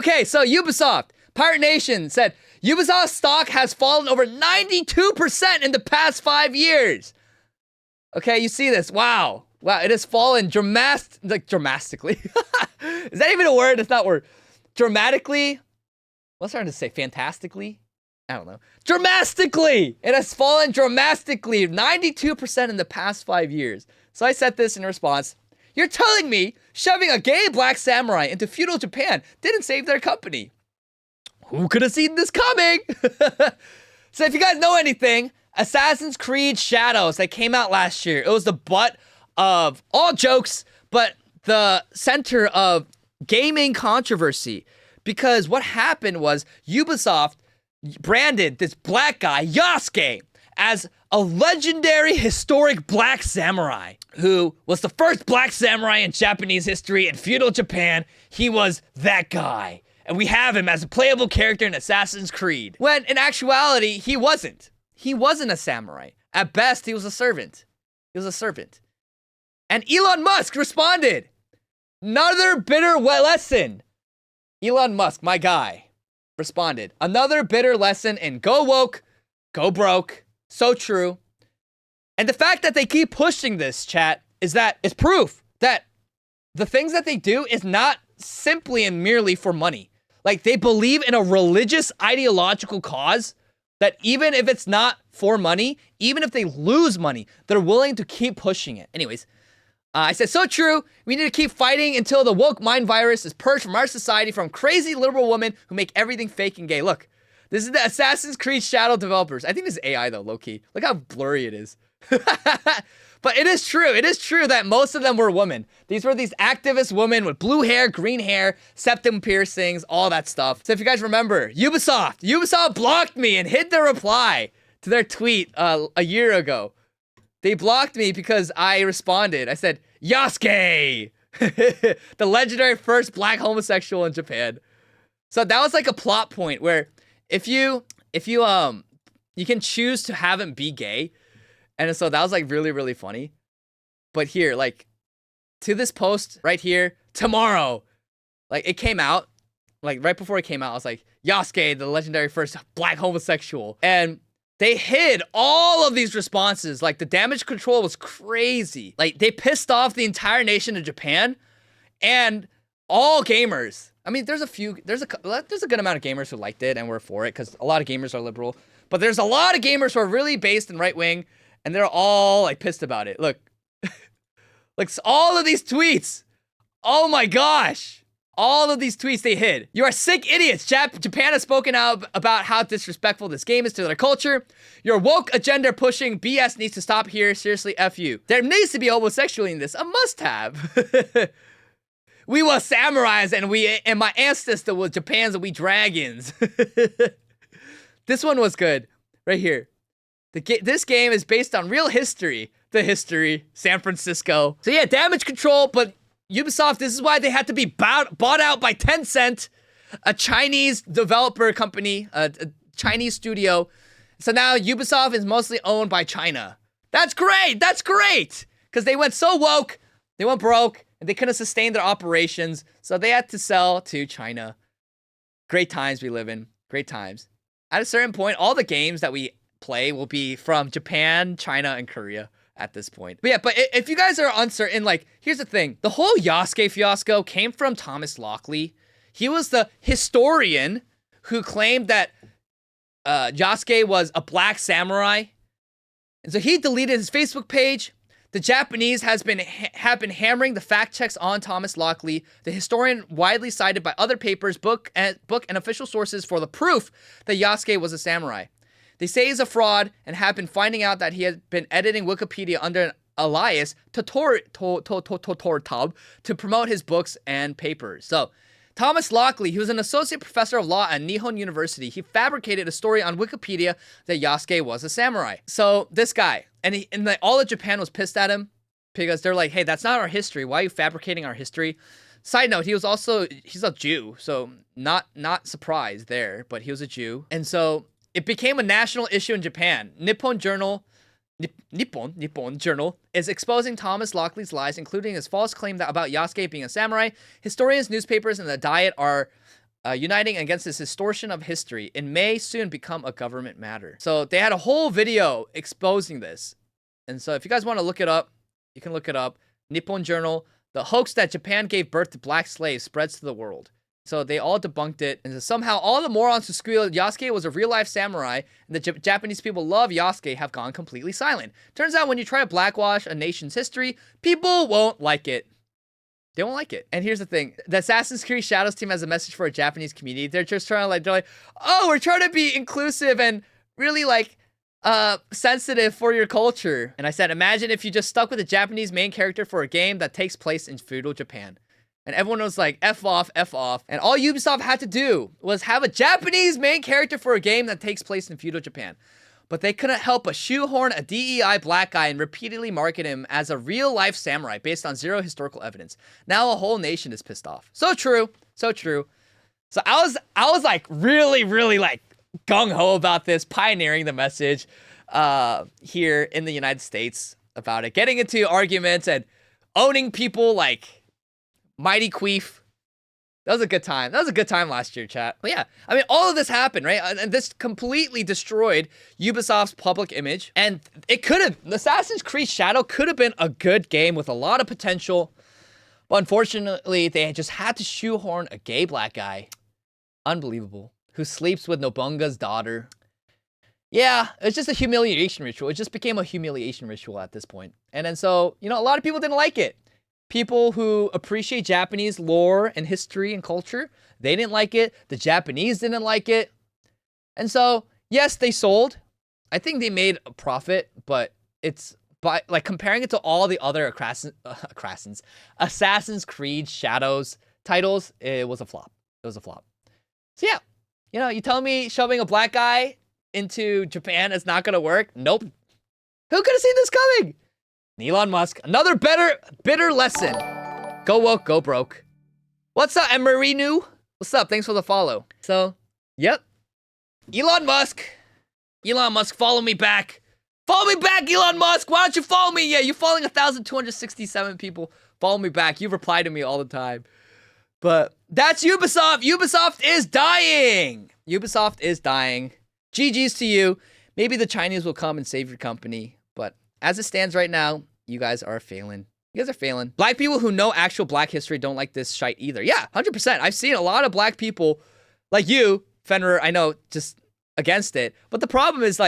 Okay, so Ubisoft. Pirate Nation said, Ubisoft stock has fallen over 92% in the past 5 years. Okay, you see this. Wow. Wow, it has fallen dramatically. Is that even a word? It's not a word. Dramatically? What's trying to say? Fantastically? I don't know. Dramatically! It has fallen dramatically. 92% in the past 5 years. So I said this in response. You're telling me shoving a gay black samurai into feudal Japan didn't save their company? Who could have seen this coming? So if you guys know anything, Assassin's Creed Shadows that came out last year, it was the butt of all jokes, but the center of gaming controversy. Because what happened was Ubisoft branded this black guy, Yasuke, as a legendary historic black samurai who was the first black samurai in Japanese history in feudal Japan. He was that guy. And we have him as a playable character in Assassin's Creed. When in actuality, he wasn't. He wasn't a samurai. At best, he was a servant. He was a servant. And Elon Musk responded. Another bitter lesson. Elon Musk, my guy, responded. Another bitter lesson in go woke, go broke. So true. And the fact that they keep pushing this, chat, is proof that the things that they do is not simply and merely for money. Like, they believe in a religious ideological cause that even if it's not for money, even if they lose money, they're willing to keep pushing it. Anyways, I said, so true. We need to keep fighting until the woke mind virus is purged from our society from crazy liberal women who make everything fake and gay. Look, this is the Assassin's Creed Shadow developers. I think this is AI though, low-key. Look how blurry it is. But it is true. It is true that most of them were women. These were these activist women with blue hair, green hair, septum piercings, all that stuff. So if you guys remember, Ubisoft blocked me and hid their reply to their tweet a year ago. They blocked me because I responded. I said, Yasuke! The legendary first black homosexual in Japan. So that was like a plot point where if you can choose to have him be gay. And so that was like really, really funny. But here, like, to this post right here, tomorrow, like, it came out, like, right before it came out, I was like, Yasuke, the legendary first black homosexual. And they hid all of these responses. Like, the damage control was crazy. Like, they pissed off the entire nation of Japan and all gamers. I mean, there's a good amount of gamers who liked it and were for it because a lot of gamers are liberal. But there's a lot of gamers who are really based in right wing and they're all like pissed about it. Look, like all of these tweets. Oh my gosh. All of these tweets they hid. You are sick idiots. Japan has spoken out about how disrespectful this game is to their culture. Your woke agenda pushing BS needs to stop here. Seriously, F you. There needs to be homosexuality in this. A must-have. We were samurais and my ancestor was Japan's and we dragons. This one was good. Right here. This game is based on real history. The history. San Francisco. So yeah, damage control, but Ubisoft, this is why they had to be bought out by Tencent, a Chinese developer company, a Chinese studio. So now Ubisoft is mostly owned by China. That's great. That's great. Because they went so woke, they went broke, and they couldn't sustain their operations. So they had to sell to China. Great times we live in. Great times. At a certain point, all the games that we play will be from Japan, China, and Korea. At this point. But yeah, but if you guys are uncertain, like, here's the thing. The whole Yasuke fiasco came from Thomas Lockley. He was the historian who claimed that Yasuke was a black samurai. And so he deleted his Facebook page. The Japanese have been hammering the fact checks on Thomas Lockley, the historian widely cited by other papers, book and official sources for the proof that Yasuke was a samurai. They say he's a fraud and have been finding out that he has been editing Wikipedia under an alias Totortab to promote his books and papers. So, Thomas Lockley, he was an associate professor of law at Nihon University. He fabricated a story on Wikipedia that Yasuke was a samurai. So, this guy, and all of Japan was pissed at him because they're like, hey, that's not our history. Why are you fabricating our history? Side note, he's a Jew, so not surprised there, but he was a Jew. And so it became a national issue in Japan. Nippon Journal is exposing Thomas Lockley's lies, including his false claim about Yasuke being a samurai. Historians, newspapers, and the Diet are uniting against this distortion of history. It may soon become a government matter. So they had a whole video exposing this. And so if you guys want to look it up, you can look it up. Nippon Journal, the hoax that Japan gave birth to black slaves spreads to the world. So they all debunked it. And somehow all the morons who squealed Yasuke was a real-life samurai and the Japanese people love Yasuke have gone completely silent. Turns out when you try to blackwash a nation's history, people won't like it. They won't like it. And here's the thing. The Assassin's Creed Shadows team has a message for a Japanese community. They're just trying to they're like, oh, we're trying to be inclusive and really sensitive for your culture. And I said, imagine if you just stuck with a Japanese main character for a game that takes place in feudal Japan. And everyone was like, F off, F off. And all Ubisoft had to do was have a Japanese main character for a game that takes place in feudal Japan. But they couldn't help but shoehorn a DEI black guy and repeatedly market him as a real-life samurai based on zero historical evidence. Now a whole nation is pissed off. So true. So true. So I was like really like gung-ho about this, pioneering the message here in the United States about it. Getting into arguments and owning people like Mighty Queef. That was a good time. That was a good time last year, chat. But yeah, I mean, all of this happened, right? And this completely destroyed Ubisoft's public image. And it could have, Assassin's Creed Shadow could have been a good game with a lot of potential. But unfortunately, they just had to shoehorn a gay black guy. Unbelievable. Who sleeps with Nobunaga's daughter. Yeah, it's just a humiliation ritual. It just became a humiliation ritual at this point. And then so, you know, a lot of people didn't like it. People who appreciate Japanese lore and history and culture, they didn't like it. The Japanese didn't like it. And so, yes, they sold. I think they made a profit, but it's by comparing it to all the other Assassin's Creed Shadows titles, it was a flop. It was a flop. So yeah, you know, you tell me shoving a black guy into Japan is not going to work? Nope. Who could have seen this coming? Elon Musk, another bitter lesson. Go woke, go broke. What's up, Emerinu? What's up? Thanks for the follow. So, yep. Elon Musk, follow me back. Follow me back, Elon Musk. Why don't you follow me? Yeah, you're following 1,267 people. Follow me back. You reply to me all the time. But that's Ubisoft. Ubisoft is dying. Ubisoft is dying. GG's to you. Maybe the Chinese will come and save your company. But as it stands right now, you guys are failing. You guys are failing. Black people who know actual black history don't like this shite either. Yeah, 100%. I've seen a lot of black people like you, Fenrir, I know, just against it. But the problem is,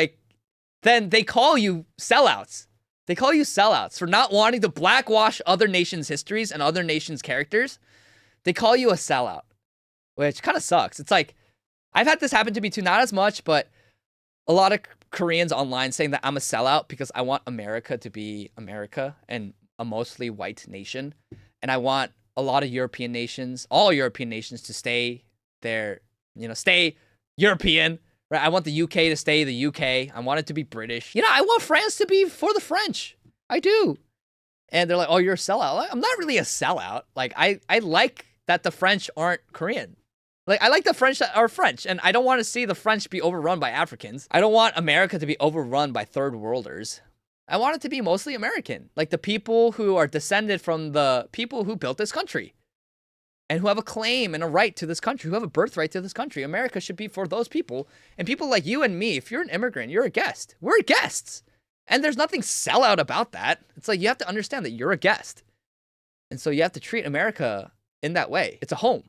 then they call you sellouts. They call you sellouts for not wanting to blackwash other nations' histories and other nations' characters. They call you a sellout, which kind of sucks. It's like, I've had this happen to me too, not as much, but a lot of Koreans online saying that I'm a sellout because I want America to be America and a mostly white nation. And I want a lot of European nations, all European nations to stay there, stay European, right? I want the UK to stay the UK. I want it to be British. I want France to be for the French. I do. And they're like, oh, you're a sellout. I'm not really a sellout. I like that the French aren't Korean. I like the French that are French, and I don't want to see the French be overrun by Africans. I don't want America to be overrun by third worlders. I want it to be mostly American. The people who are descended from the people who built this country and who have a claim and a right to this country, who have a birthright to this country. America should be for those people. And people like you and me, if you're an immigrant, you're a guest. We're guests. And there's nothing sellout about that. It's you have to understand that you're a guest. And so you have to treat America in that way. It's a home.